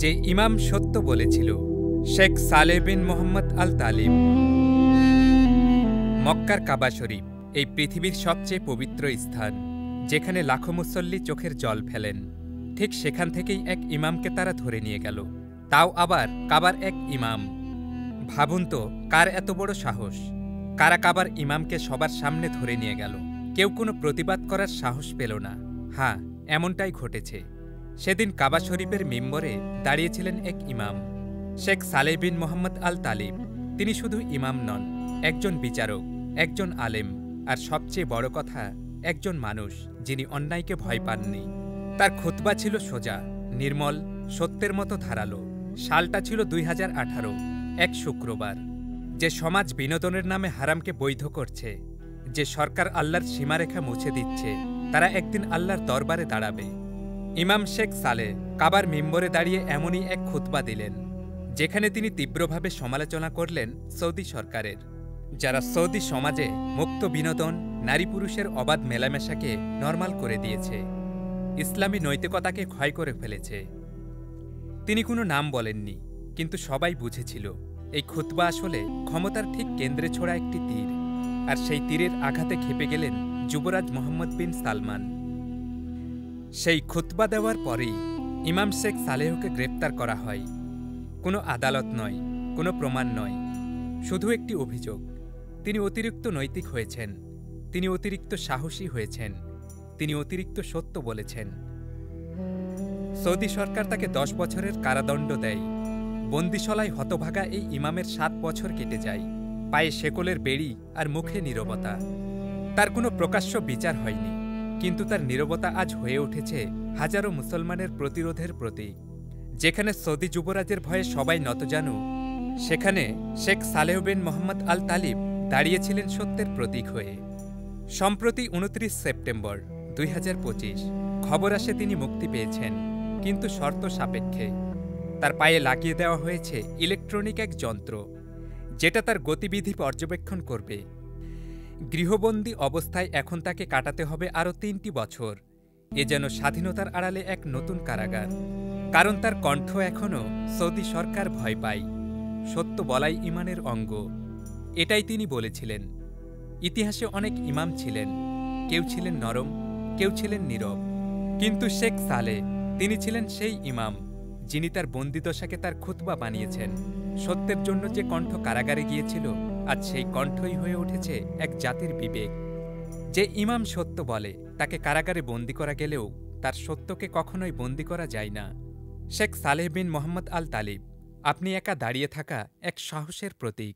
যে ইমাম সত্য বলেছিল, শেখ সালেহ বিন মোহাম্মদ আল তালিব। মক্কার কাবা শরীফ এই পৃথিবীর সবচেয়ে পবিত্র স্থান, যেখানে লাখো মুসল্লি চোখের জল ফেলেন। ঠিক সেখান থেকেই এক ইমামকে তারা ধরে নিয়ে গেল, তাও আবার কাবার এক ইমাম। ভাবুন তো, কার এত বড় সাহস? কারা কাবার ইমামকে সবার সামনে ধরে নিয়ে গেল? কেউ কোনো প্রতিবাদ করার সাহস পেল না। হ্যাঁ, এমনটাই ঘটেছে। সেদিন কাবা শরীফের মিম্বরে দাঁড়িয়েছিলেন এক ইমাম, শেখ সালেহ বিন মোহাম্মদ আল তালিব। তিনি শুধু ইমাম নন, একজন বিচারক, একজন আলেম, আর সবচেয়ে বড় কথা, একজন মানুষ যিনি অন্যায়কে ভয় পাননি। তার খুতবা ছিল সোজা, নির্মল, সত্যের মতো ধারালো। সালটা ছিল 2018, এক শুক্রবার। যে সমাজ বিনোদনের নামে হারামকে বৈধ করছে, যে সরকার আল্লাহর সীমারেখা মুছে দিচ্ছে, তারা একদিন আল্লাহর দরবারে দাঁড়াবে। ইমাম শেখ সালেহ কাবার মিম্বরে দাঁড়িয়ে এমনই এক খুতবা দিলেন, যেখানে তিনি তীব্রভাবে সমালোচনা করলেন সৌদি সরকারের, যারা সৌদি সমাজে মুক্ত বিনোদন, নারী পুরুষের অবাধ মেলামেশাকে নরমাল করে দিয়েছে, ইসলামী নৈতিকতাকে ক্ষয় করে ফেলেছে। তিনি কোনো নাম বলেননি, কিন্তু সবাই বুঝেছিল এই খুতবা আসলে ক্ষমতার ঠিক কেন্দ্রে ছোড়া একটি তীর, আর সেই তীরের আঘাতে খেপে গেলেন যুবরাজ মোহাম্মদ বিন সালমান। সেই খুতবা দেওয়ার পরেই ইমাম শেখ সালেহকে গ্রেপ্তার করা হয়। কোনো আদালত নয়, কোনো প্রমাণ নয়, শুধু একটি অভিযোগ। তিনি অতিরিক্ত নৈতিক হয়েছেন, তিনি অতিরিক্ত সাহসী হয়েছেন, তিনি অতিরিক্ত সত্য বলেছেন। সৌদি সরকার তাকে 10 বছরের কারাদণ্ড দেয়। বন্দিশালায় হতভাগা এই ইমামের 7 বছর কেটে যায়, পায়ে শেকলের বেড়ি আর মুখে নীরবতা। তার কোনো প্রকাশ্য বিচার হয়নি, কিন্তু তার নীরবতা আজ হয়ে উঠেছে হাজারো মুসলমানের প্রতিরোধের প্রতীক। যেখানে সৌদি যুবরাজের ভয়ে সবাই নতজানু, সেখানে শেখ সালেহ বিন মোহাম্মদ আল তালিব দাঁড়িয়েছিলেন সত্যের প্রতীক হয়ে। সম্প্রতি 29 সেপ্টেম্বর 2025 খবর আসে তিনি মুক্তি পেয়েছেন, কিন্তু শর্ত সাপেক্ষে। তার পায়ে লাগিয়ে দেওয়া হয়েছে ইলেকট্রনিক এক যন্ত্র, যেটা তার গতিবিধি পর্যবেক্ষণ করবে। গৃহবন্দী অবস্থায় এখন তাকে কাটাতে হবে আরও 3টি বছর। এ যেন স্বাধীনতার আড়ালে এক নতুন কারাগার। কারণ তার কণ্ঠ এখনও সৌদি সরকার ভয় পায়। সত্য বলাই ইমানের অঙ্গ, এটাই তিনি বলেছিলেন। ইতিহাসে অনেক ইমাম ছিলেন, কেউ ছিলেন নরম, কেউ ছিলেন নীরব, কিন্তু শেখ সালেহ, তিনি ছিলেন সেই ইমাম যিনি তার বন্দিদশাকে তার খুতবা বানিয়েছেন। সত্যের জন্য যে কণ্ঠ কারাগারে গিয়েছিল, আজ সেই কণ্ঠই হয়ে উঠেছে এক জাতির বিবেক। যে ইমাম সত্য বলে, তাকে কারাগারে বন্দী করা গেলেও তার সত্যকে কখনোই বন্দী করা যায় না। শেখ সালেহ বিন মোহাম্মদ আল তালিব, আপনি একা দাঁড়িয়ে থাকা এক সাহসের প্রতীক।